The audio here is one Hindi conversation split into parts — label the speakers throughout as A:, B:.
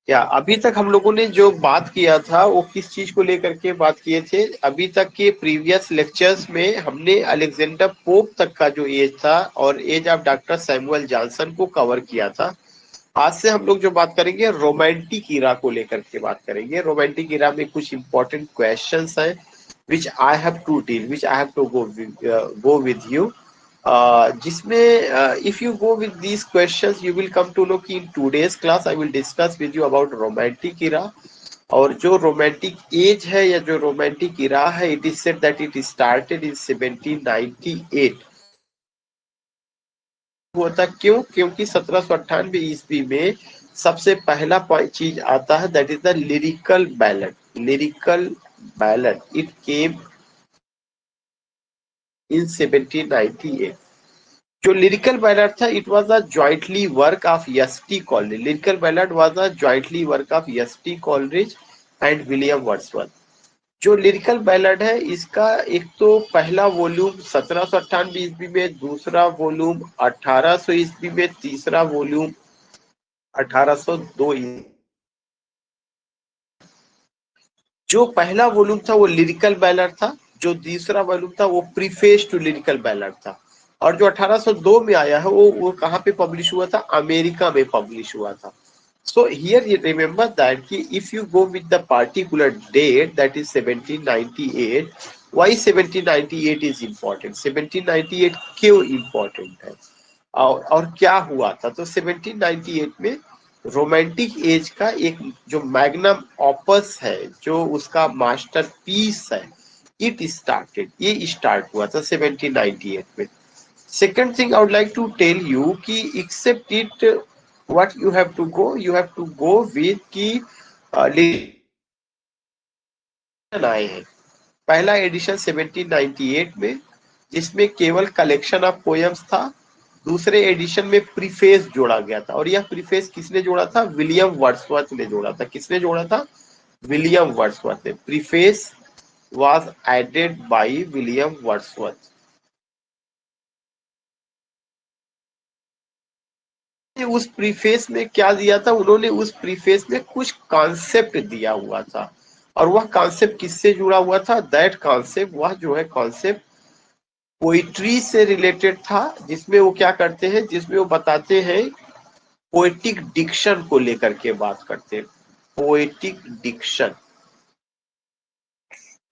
A: क्या अभी तक हम लोगों ने जो बात किया था वो किस चीज को लेकर के बात किए थे? अभी तक के प्रीवियस लेक्चर्स में हमने अलेक्जेंडर पोप तक का जो एज था और age of doctor Samuel Johnson को कवर किया था। आज से हम लोग जो बात करेंगे रोमांटिक इरा को लेकर के बात करेंगे। रोमांटिक इरा में कुछ इंपॉर्टेंट क्वेश्चंस हैं which I have to deal, which I have to go with you, जिसमें if you go with these questions you will come to know कि in today's class I will discuss with you about romantic era। और जो रोमांटिक एज है या जो रोमांटिक इरा है, it is said that it started in 1798। हुआ था क्यों? क्योंकि 1798 ईस्वी में सबसे पहला चीज आता है that is the lyrical ballad. Lyrical ballad it came in 1798। जो लिरिकल बैलेट था it was a jointly work of S T. Coleridge. Lyrical ballad was a jointly work of S T. Coleridge and William Wordsworth. जो लिरिकल बैलेट है इसका एक तो पहला वॉल्यूम 1798 ईस्वी में, दूसरा वॉल्यूम 1800 ईस्वी में, तीसरा वॉल्यूम 1802 ईस्वी। जो पहला वॉल्यूम था वो लिरिकल बैलेट था, जो दूसरा वॉल्यूम था वो प्रीफेस टू लिरिकल बैलेट था। और जो 1802 में आया है वो कहाँ पे पब्लिश हुआ था? अमेरिका में पब्लिश हुआ था। So here you remember that if you go with the particular date that is 1798, why 1798 is important? 1798 क्यों important है और क्या हुआ था? तो 1798 में रोमांटिक एज का एक जो मैग्नम ऑपस है, जो उसका मास्टरपीस है, इट स्टार्टेड, ये स्टार्ट हुआ था 1798 में। Second thing I would like to tell you कि except it what you have to go with कि आए हैं। पहला एडिशन 1798 में जिसमें केवल कलेक्शन ऑफ पोएम्स था। दूसरे एडिशन में प्रीफेस जोड़ा गया था और यह प्रीफेस किसने जोड़ा था? विलियम वर्ड्सवर्थ ने जोड़ा था। किसने जोड़ा था? विलियम वर्ड्सवर्थ ने। Preface was added by William Wordsworth. उस प्रीफेस में क्या दिया था? उन्होंने उस प्रीफेस में कुछ कॉन्सेप्ट दिया हुआ था और वह कॉन्सेप्ट किससे जुड़ा हुआ था? दैट कॉन्सेप्ट, वह जो है कॉन्सेप्ट पोइट्री से रिलेटेड था, जिसमें वो क्या करते हैं, जिसमें वो बताते हैं पोएटिक डिक्शन को लेकर के बात करते हैं। पोएटिक डिक्शन,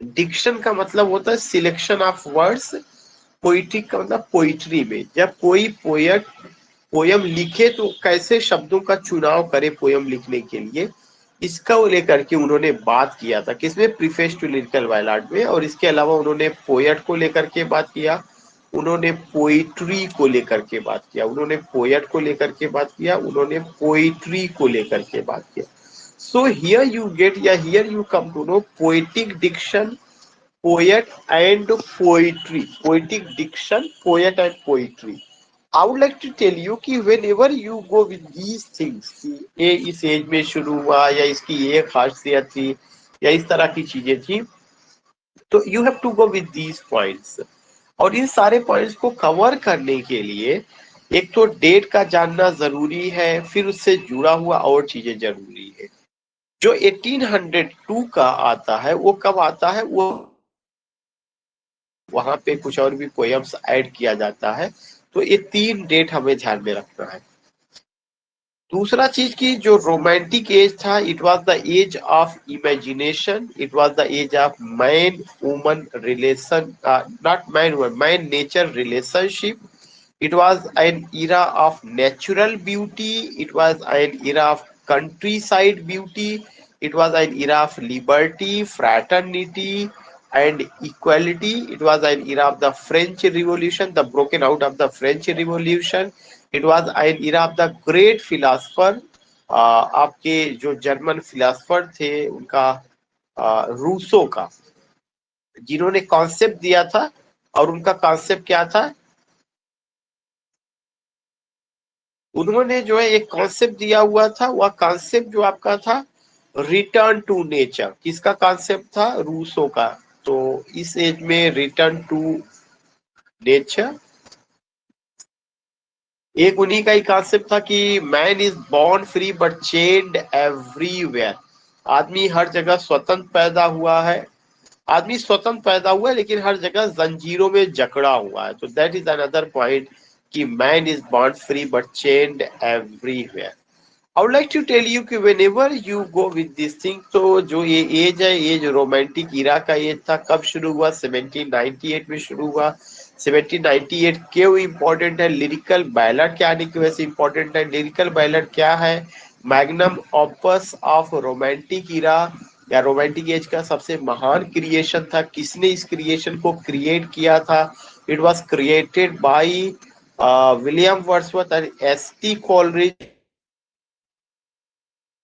A: डिक्शन का मतलब होता है सिलेक्शन ऑफ वर्ड्स। पोइटिक का मतलब पोइट्री में जब कोई पोएट पोयम लिखे तो कैसे शब्दों का चुनाव करे पोयम लिखने के लिए, इसका लेकर के उन्होंने बात किया था। किसमें? प्रीफेस टू लिरिकल बैलेट में। और इसके अलावा उन्होंने पोएट को लेकर के बात किया, उन्होंने पोइट्री को लेकर के बात किया, उन्होंने पोएट को लेकर के बात किया, उन्होंने पोइट्री को लेकर के बात किया। सो हियर यू गेट या here you come to know poetic diction, poet and poetry, poetic diction, poet and poetry। I would like to tell you कि whenever you go with these things कि ये इस एज में शुरू हुआ या इसकी ये खासियत थी या इस तरह की चीजें थी, तो you have to go with these points। और इन सारे पॉइंट्स को कवर करने के लिए एक तो डेट का जानना जरूरी है, फिर उससे जुड़ा हुआ और चीजें जरूरी है। जो 1802 का आता है वो कब आता है? वो वहां पे कुछ और भी पोएम्स ऐड किया जाता है। तो ये 3 डेट हमें ध्यान में रखना है। दूसरा चीज की जो रोमांटिक एज था, it was the age of imagination, it was the age of man woman relation, not man woman, man nature relationship. It was an era of natural beauty, it was an era of country side beauty, it was an era of liberty, fraternity and equality। It was an era of the French Revolution, the broken out of the French Revolution। It was an era of the great philosopher, आपके जो जर्मन फिलोसफर थे उनका, रूसो का, जिन्होंने कॉन्सेप्ट दिया था। और उनका कॉन्सेप्ट क्या था? उन्होंने जो है एक कॉन्सेप्ट दिया हुआ था, वह कॉन्सेप्ट जो आपका था रिटर्न टू नेचर। किसका कॉन्सेप्ट था? रूसो का। तो इस एज में रिटर्न टू नेचर एक उन्हीं का ही कॉन्सेप्ट था कि man is born free but chained everywhere. आदमी हर जगह स्वतंत्र पैदा हुआ है, आदमी स्वतंत्र पैदा हुआ है लेकिन हर जगह जंजीरों में जकड़ा हुआ है। तो दैट इज अनदर पॉइंट कि man is born free but chained everywhere. I would like to tell you कि whenever you go with this thing, तो जो ये एज है, ये जो रोमांटिक इरा का एज था, कब शुरू हुआ? 1798 में शुरू हुआ। 1798 क्यों इम्पोर्टेंट है? लिरिकल बैलड के आने की वजह से इम्पोर्टेंट है। लिरिकल बैलड क्या है? मैग्नम ऑपस ऑफ रोमांटिक इरा या रोमांटिक एज का सबसे महान क्रिएशन था। किसने इस क्रिएशन को क्रिएट किया था? It was created by William Wordsworth and ST. Coleridge.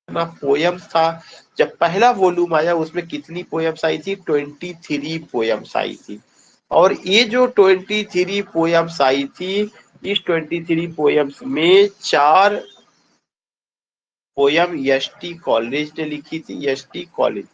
A: Poems था। जब पहला वॉल्यूम आया उसमें कितनी पोयम्स आई थी? 23 पोयम्स आई थी। और ये जो 23 पोयम्स आई थी, इस 23 पोयम्स में 4 पोयम एस.टी. कॉलरिज ने लिखी थी। एस.टी. कॉलरिज,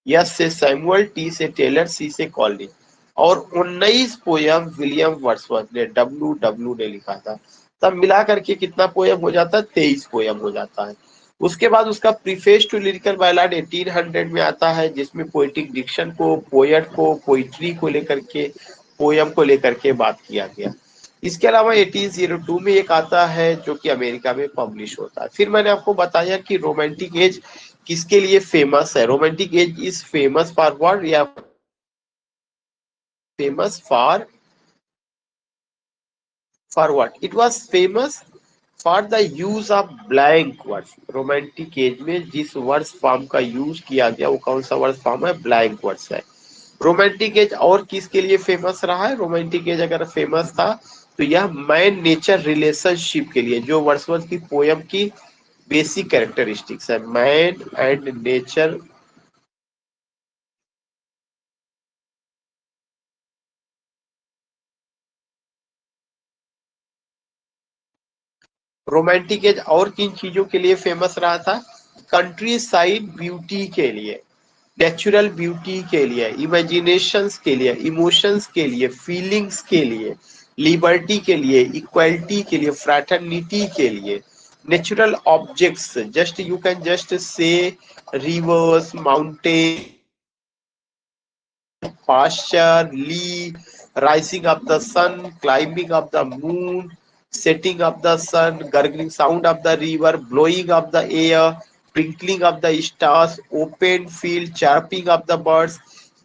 A: यस से सैमुअल, टी से टेलर, सी से कॉलरिज। और 19 पोयम विलियम वर्ड्सवर्थ ने, डब्ल्यू ने लिखा था। तब मिला करके कितना पोयम हो जाता है? 23 पोयम हो जाता है। उसके बाद उसका प्रीफेस टू लिरिकल बैलाड 1800 में आता है, जिसमें पोएटिक डिक्शन को, पोएट को, पोइट्री को लेकर के, पोयम को लेकर के बात किया गया। इसके अलावा 1802 में एक आता है जो कि अमेरिका में पब्लिश होता है। फिर मैंने आपको बताया कि रोमांटिक एज किसके लिए फेमस है? Romantic age is famous for what, या famous for what? It was famous for the use of blank words. Romantic age में जिस वर्ड्स फॉर्म का यूज किया गया वो कौन सा वर्ड्स फॉर्म है? ब्लैंक वर्ड्स है। रोमांटिक एज और किसके लिए फेमस रहा है? रोमांटिक एज अगर फेमस था तो यह मैन नेचर रिलेशनशिप के लिए, जो वर्ड्सवर्थ की पोयम की बेसिक कैरेक्टरिस्टिक्स है, man and nature. Romantic age और किन चीजों के लिए फेमस रहा था? कंट्री साइड ब्यूटी के लिए, नेचुरल ब्यूटी के लिए, इमेजिनेशंस के लिए, इमोशंस के लिए, फीलिंग्स के लिए, लिबर्टी के लिए, इक्वालिटी के लिए, फ्रैटर्निटी के लिए, natural objects, just you can just say reverse, mountain, pasture, leaf, rising of the sun, climbing of the moon, setting of the sun, gurgling sound of the river, blowing of the air, twinkling of the stars, open field, chirping of the birds.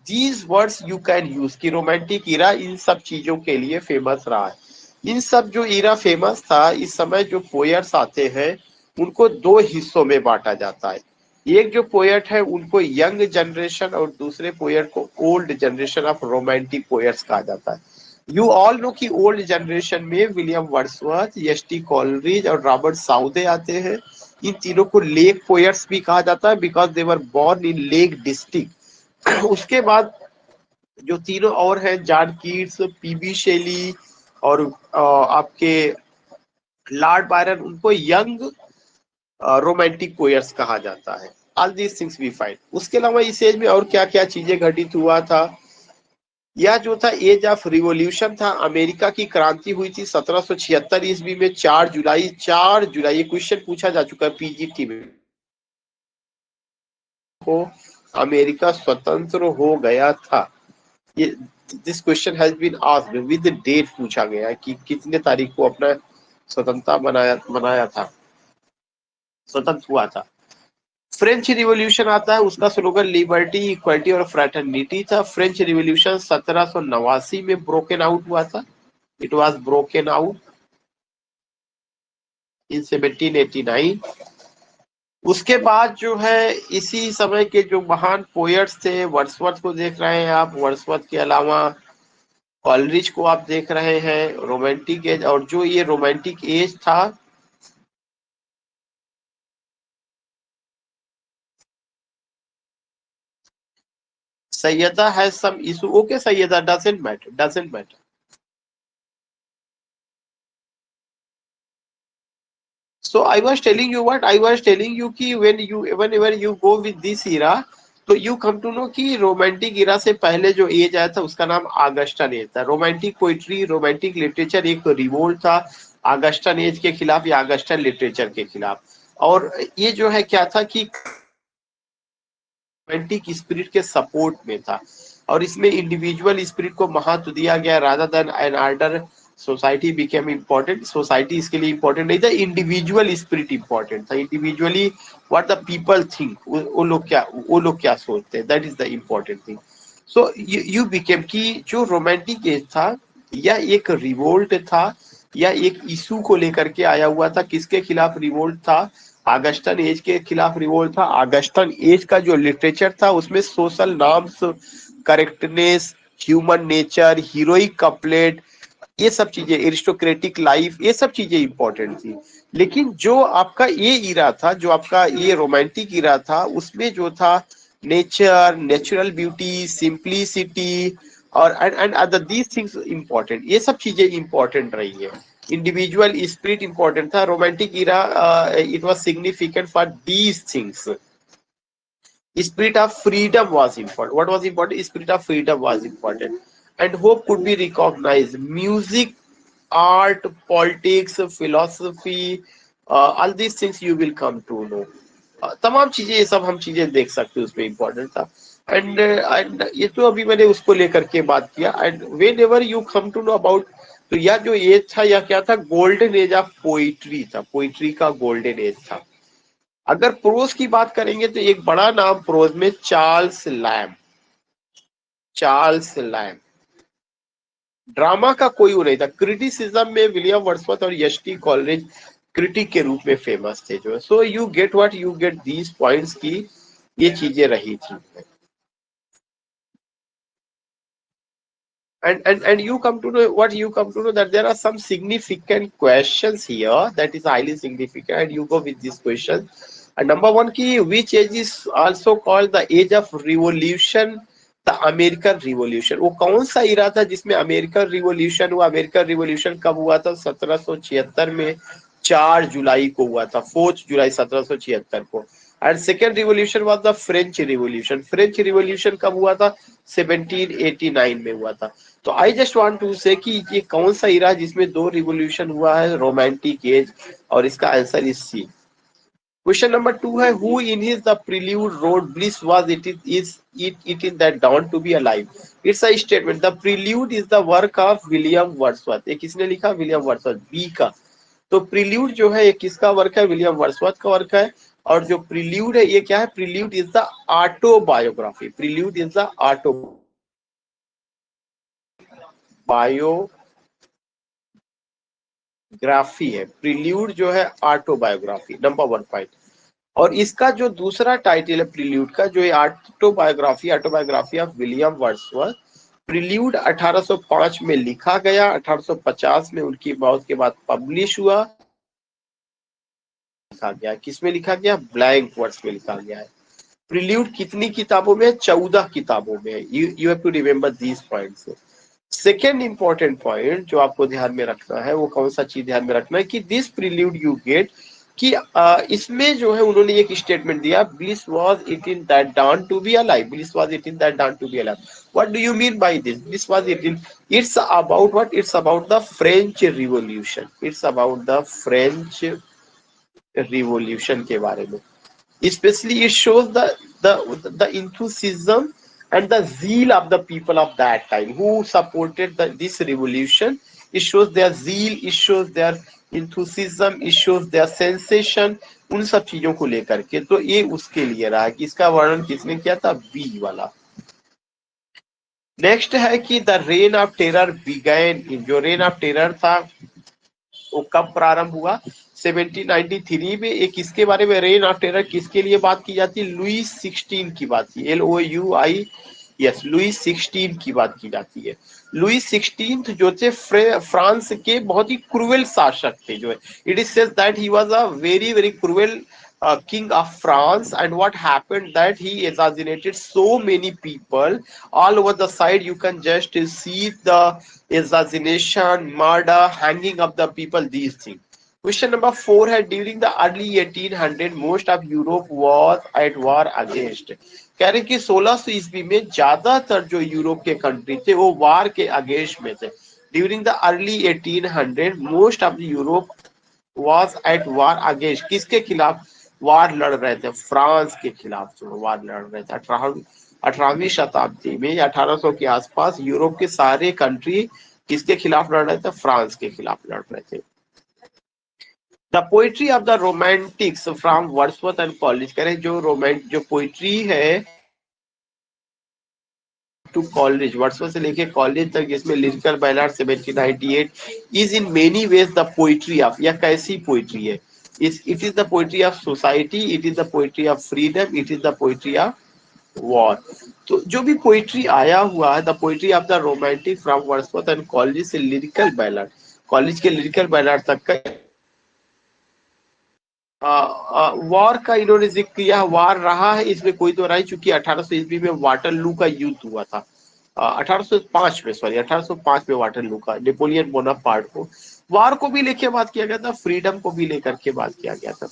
A: These words you can use कि रोमांटिक इरा इन सब चीजों के लिए फेमस रहा है। इन सब जो इरा फेमस था, इस समय जो पोएट्स आते हैं उनको दो हिस्सों में बांटा जाता है। एक जो पोएट है उनको यंग जनरेशन और दूसरे पोएट को old generation of romantic poets कहा जाता है। यू ऑल नो कि ओल्ड जनरेशन में विलियम वर्ड्सवर्थ, एस.टी. कॉलरिज और रॉबर्ट साउदे आते हैं। इन तीनों को लेक पोएट्स भी कहा जाता है because they were born in Lake District. उसके बाद जो तीनों और हैं, जॉन कीट्स, पीबी शेली और आपके लॉर्ड बायरन, उनको यंग रोमांटिक पोएट्स कहा जाता है। All these things we find. उसके अलावा इस एज में और क्या क्या चीजें घटित हुआ था? यह जो था एज ऑफ रिवॉल्यूशन था। अमेरिका की क्रांति हुई थी 1776 ईस्वी में, 4 जुलाई। 4 जुलाई, ये क्वेश्चन पूछा जा चुका है पीजीटी में, को अमेरिका स्वतंत्र हो गया था। ये this question has been asked with date, पूछा गया है कि कितने तारीख को अपना स्वतंत्रता मनाया था, स्वतंत्र हुआ था। फ्रेंच रिवॉल्यूशन आता है, उसका स्लोगन लिबर्टी, इक्वालिटी और फ्रैटर्निटी था। फ्रेंच रिवॉल्यूशन 1789 में ब्रोकन आउट हुआ था। It was broken out in 1789। उसके बाद जो है, इसी समय के जो महान पोएट्स थे, वर्ड्सवर्थ को देख रहे हैं आप, वर्ड्सवर्थ के अलावा कॉलरिज को आप देख रहे हैं। रोमांटिक एज, और जो ये रोमांटिक एज था, Syeda has some issue, okay Syeda, doesn't matter, doesn't matter. So I was telling you what? I was telling you कि whenever you go with this era, तो you come to know कि रोमांटिक इरा से पहले जो एज आया था उसका नाम ऑगस्टन एज था। रोमांटिक पोइट्री, रोमांटिक लिटरेचर एक रिवोल्ट था। ऑगस्टन एज के खिलाफ या ऑगस्टन लिटरेचर के खिलाफ। और ये जो है क्या था कि रोमांटिक स्पिरिट के सपोर्ट में था, और इसमें इंडिविजुअल स्पिरिट को महत्व दिया गया rather than an order. Society became important, society इसके लिए इम्पोर्टेंट नहीं था, इंडिविजुअल स्पिरिट इम्पोर्टेंट था। Individually what the people think, वो लोग क्या सोचते हैं, that is the important thing. So you became कि जो रोमांटिक एज था या एक रिवोल्ट था या एक इशू को लेकर के आया हुआ था। किसके खिलाफ रिवोल्ट था? ऑगस्टन एज के खिलाफ रिवोल्ट था। ऑगस्टन एज का जो लिटरेचर था उसमें social norms, correctness, human nature, heroic couplet, ये सब चीजें, एरिस्टोक्रेटिक लाइफ, ये सब चीजें इंपॉर्टेंट थी। लेकिन जो आपका ये इरा था, जो आपका ये रोमांटिक इरा था, उसमें जो था नेचर, नेचुरल ब्यूटी, सिंप्लिसिटी और and other these things important, ये सब चीजें इंपॉर्टेंट रही है। इंडिविजुअल स्पिरिट इंपॉर्टेंट था। Romantic era it was significant for these things. Spirit of freedom was important. What was important? Spirit of freedom was important, and hope could be recognized. Music, art, politics, philosophy, all these things you will come to know. तमाम चीजें, ये सब हम चीजें देख सकते हैं, उसमें इम्पोर्टेंट था। एंड ये तो अभी मैंने उसको लेकर के बात किया। And whenever you come to know about, तो यह जो एज था यह क्या था? गोल्डन एज ऑफ पोइट्री था, पोइट्री का गोल्डन एज था। अगर प्रोज की बात करेंगे तो एक बड़ा नाम प्रोज में Charles lamb. Charles lamb drama का कोई वो नहीं था। क्रिटिसिज्म में विलियम वर्ड्सवर्थ और एच.टी. कॉलरिज क्रिटिक के रूप में फेमस थे जो। So you get what you get these points की ये चीजें रही थी। And you come to know what you come to know, that there are some significant questions here that is highly significant, and you go with this question. And number one key, which age is also called the age of revolution, the American Revolution? वो कौन सा इरा था जिसमें अमेरिकन रिवोल्यूशन हुआ? अमेरिकन रिवोल्यूशन कब हुआ था? 1776 में 4 जुलाई को हुआ था, 4 जुलाई 1776 को। And second revolution was the French revolution. French revolution कब हुआ था? 1789 में हुआ था। तो आई जस्ट वांट टू से कि ये कौन सा इरा जिसमें 2 रिवोल्यूशन हुआ है, रोमांटिक एज, और इसका answer is C. Question number 2 है, who in his the Prelude wrote bliss was it in that dawn to be alive? It's a statement. The Prelude is the work of William Wordsworth. ये किसने लिखा? विलियम वर्ड्सवर्थ, बी का। तो प्रील्यूड जो है ये किसका वर्क है? विलियम वर्ड्सवर्थ का वर्क है। और जो प्रील्यूड है ये क्या है? Prelude is the autobiography. Prelude is the autobiography है। प्रील्यूड जो है ऑटोबायोग्राफी, नंबर 1 पॉइंट। और इसका जो दूसरा टाइटल है प्रील्यूड का, जो autobiography, autobiography of William Wordsworth. Prelude 1805 में लिखा गया, 1850 में उनकी मौत के बाद पब्लिश हुआ। लिखा गया किसमें? लिखा गया ब्लैंक वर्ड्स में लिखा गया है। प्रील्यूड कितनी किताबों में? 14 किताबों में। You have to remember these points. Second important point जो आपको ध्यान में रखना है, वो कौन सा चीज ध्यान में रखना है कि दिस प्रील्यूड यू गेट कि इसमें जो है उन्होंने एक स्टेटमेंट दिया, bliss was it in that dawn to be alive. Bliss was it in that dawn to be alive. What do you mean by this? Bliss was it in, it's about what? It's about the French revolution. It's about the French revolution के बारे में। Especially it shows the enthusiasm and the zeal of the people of that time who supported this revolution. It shows their zeal, it shows their enthusiasm, it shows their sensation, उन सब चीजों को लेकर के। तो ये उसके लिए रहा कि इसका वर्णन किसने किया था? बी वाला। नेक्स्ट है कि the rain of terror began इन, जो रेन ऑफ टेरर था वो कब प्रारंभ हुआ? 1793 में। एक इसके बारे में, रेन ऑफ टेरर किसके लिए बात की जाती है? लुईस 16 की बात की, LOUI, यस, लुईस 16 की बात की जाती है। लुईस 16 जो थे फ्रांस के बहुत ही क्रूएल शासक थे जो है। It is said that he was a very very cruel king of France, and what happened that he assassinated so many people all over the side. You can just see the assassination, murder, hanging of the people, these things. Question number 4 है, during the early 1800 most of Europe was at war against. कह रहे कि 1600 ईस्वी में ज्यादातर जो यूरोप के कंट्री थे वो वार के अगेंस्ट में थे। During the early 1800 most of the Europe was at war against, किसके खिलाफ वार लड़ रहे थे? फ्रांस के खिलाफ जो वार लड़ रहे थे। 18वीं शताब्दी में 1800 के आसपास यूरोप के सारे कंट्री किसके खिलाफ लड़ रहे थे? फ्रांस के खिलाफ लड़ रहे थे। The poetry of the Romantics from Wordsworth and college, करें जो पोइट्री है टू कॉलेज, वर्ड्सवर्थ से लेके कॉलेज तक, जिसमें lyrical ballad 1798 is in many ways the poetry of, या कैसी पोइट्री है? It is the poetry of society, it is the poetry of freedom, it is the poetry of war. तो जो भी पोइट्री आया हुआ है, the poetry of the romantic from Wordsworth and college से लिरिकल बैलाड, कॉलेज के लिरिकल बैलाड तक का वॉर का इन्होंने जिक्र किया। वॉर रहा है, इसमें कोई तो राय, चूंकि 1800 ईस्वी में वाटरलू का युद्ध हुआ था। 1805 में, सॉरी 1805 में वाटरलू का, नेपोलियन बोनापार्ट को वॉर को भी लेके बात किया गया था, फ्रीडम को भी लेकर के बात किया गया था।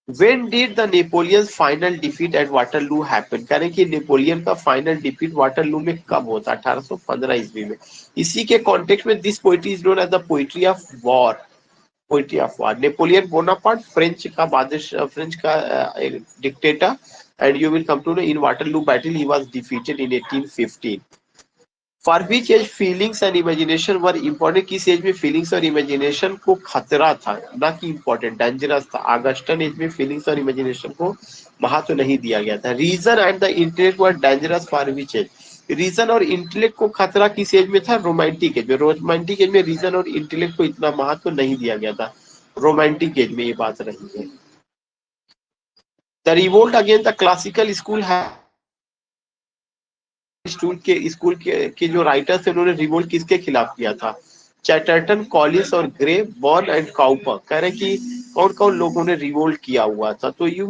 A: When did the Napoleon's final defeat at Waterloo happen? करें कि नेपोलियन का फाइनल डिफीट वाटरलू में कब होता? 1815 ईस्वी में। इसी के कॉन्टेक्स्ट में this poetry is known as the poetry of war, poetry of war. Napoleon Bonaparte French का बादशाह, फ्रेंच का dictator, and you will come to know in Waterloo battle he was defeated in 1815। For which age feelings and imagination were important, किस एज में फीलिंग्स और इमेजिनेशन को खतरा था, ना कि इम्पोर्टेंट, डेंजरस था। ऑगस्टन एज में फीलिंग्स और इमेजिनेशन को महत्व नहीं दिया गया था। Reason and the intellect were dangerous for which age, reason और इंटेलेक्ट को खतरा किस एज में था? रोमांटिक एज में। रोमांटिक एज में रीजन और इंटेलेक्ट को इतना महत्व नहीं दिया गया था, रोमांटिक एज में ये बात रही है। The revolt against the classical school है, स्कूल के जो राइटर्स थे उन्होंने रिवोल्ट किसके खिलाफ किया था? चैटरटन, कॉलिंस और ग्रे, बॉर्न एंड काउपर। कह रहे कि कौन कौन लोगों ने रिवोल्ट किया हुआ था? तो यू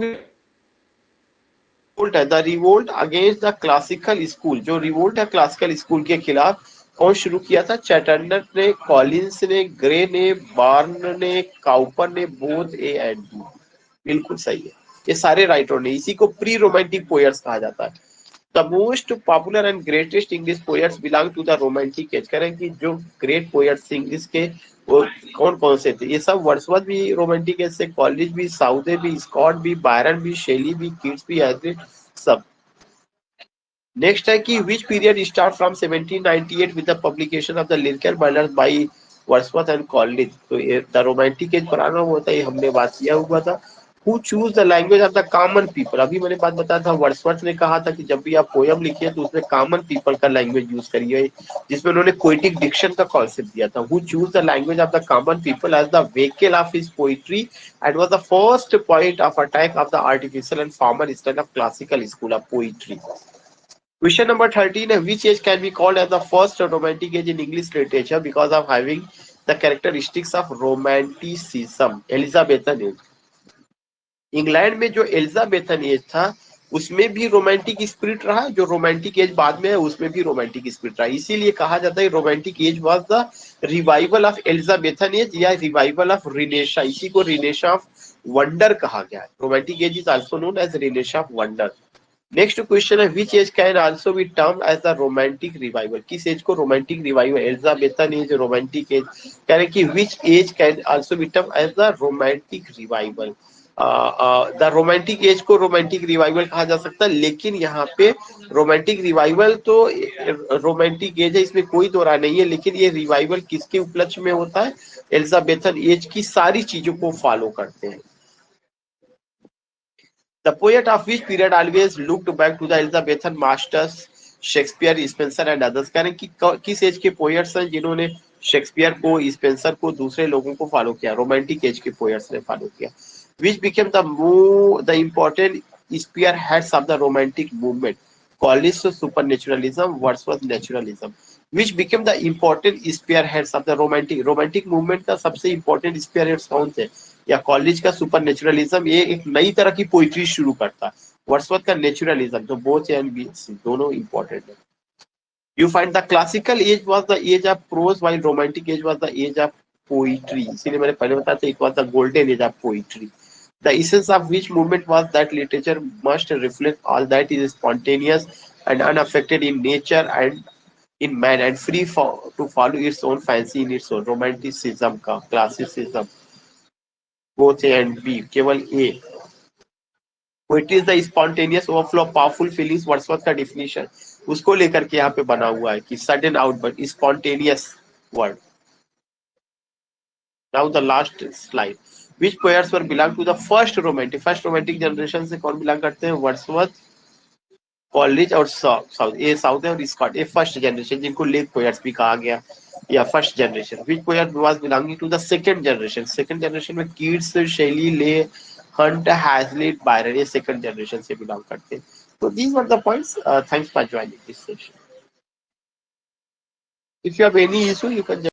A: रिवोल्ट है the revolt against the classical school, जो रिवोल्ट है क्लासिकल स्कूल के खिलाफ कौन शुरू किया था? चैटरटन ने, कॉलिंस ने, ग्रे ने, बॉर्न ने, काउपर ने, बोथ ए एंड बी। बिल्कुल सही है, ये सारे राइटरों ने। इसी को प्री रोमांटिक पोएट्स कहा जाता है। The most popular and greatest English poets belong to the romantic age। करें कि जो ग्रेट पोएट्स इंग्लिश के वो कौन कौन से थे? ये सब वर्ड्सवर्थ भी रोमांटिक एज से, कॉलेज भी, साउदे भी, स्कॉट भी, बायरन भी, शेली भी, कीट्स भी, एवरेट सब। नेक्स्ट है कि which period start from 1798 with the publication of the lyrical ballads by Wordsworth and college. तो ये द रोमांटिक एज प्रारंभ होता है, ये हमने बात किया हुआ था। Who choose the language of the common people? अभी मैंने बात बताया था, वर्ड्सवर्थ ने कहा था कि जब भी आप पोयम लिखिए तो उसमें कॉमन पीपल का लैंग्वेज यूज करिए, जिसमें उन्होंने पोएटिक डिक्शन का कॉन्सेप्ट दिया था। Who choose the language of the common people as the vehicle of his poetry and was the first point of attack of the artificial and formal style of classical school of poetry। Question number 13 है which age can be called as the first romantic age in English literature because of having the characteristics of romanticism? Elizabethan age. England में जो एलिजाबेथन एज था उसमें भी रोमांटिक स्पिरिट रहा, जो रोमांटिक एज बाद में है उसमें भी रोमांटिक स्पिरिट रहा। इसीलिए कहा जाता है romantic age was the revival of Elizabethan age या रिवाइवल ऑफ रिनेशा। इसी को रिनेशा ऑफ वंडर कहा गया है। Romantic age is also known as renaissance of wonder. Next question है which age can also be termed as the romantic revival. किस एज को romantic revival? Elizabethan age, romantic age. कह रहे कि which age can also be termed as the romantic revival. The romantic as को रोमांटिक रिवाइवल कहा जा सकता है, लेकिन यहाँ पे रोमांटिक रिवाइवल तो रोमांटिक एज है, इसमें कोई दो राय नहीं है, लेकिन ये रिवाइवल किसके उपलक्ष्य में होता है? एलिजाबेथन एज की सारी चीजों को फॉलो करते हैं। The poet of which period always looked back to the Elizabethan masters, Shakespeare, Spencer and others. कह रहे हैं कि किस एज के पोएट्स हैं जिन्होंने शेक्सपियर को, स्पेंसर को, दूसरे लोगों को फॉलो किया? रोमांटिक एज के पोएट्स ने फॉलो किया। Which became the important spearheads of the romantic movement? Collis supernaturalism, Wordsworth naturalism। Which became the important spearheads of the romantic movement का सबसे important spearheads कौन थे? या कॉलेज का सुपर नेचुरलिज्म, ये एक नई तरह की पोइट्री शुरू करता है। वर्ड्सवर्थ का नेचुरलिज्म, तो बोथ एंड बी दोनों इंपॉर्टेंट है। You find the classical age was the age of prose while romantic age was the age of poetry. इसीलिए मैंने पहले बताया था it was the golden age of poetry. The essence of which movement was that literature must reflect all that is spontaneous and unaffected in nature and in man and free for to follow its own fancy in its own romanticism का classicism both A and B केवल A poetry is the spontaneous overflow of powerful feelings Wordsworth का definition उसको लेकर के यहाँ पे बना हुआ है कि sudden outburst spontaneous word. Now the last slide. Which poets were belong to the first romantic generation से कौन belong करते हैं वर्ड्सवर्थ कॉलेज और साउथ ए साउथ है और स्कॉट ए फर्स्ट जनरेशन जिनको लेक पोएट्स भी कहा गया या first generation which poet was belonging to the second generation में Keats Shelley Leigh Hunt Hazlitt Byron ये सेकंड जनरेशन से बिलोंग करते हैं तो these were the points thanks for joining this session if you have any issue you can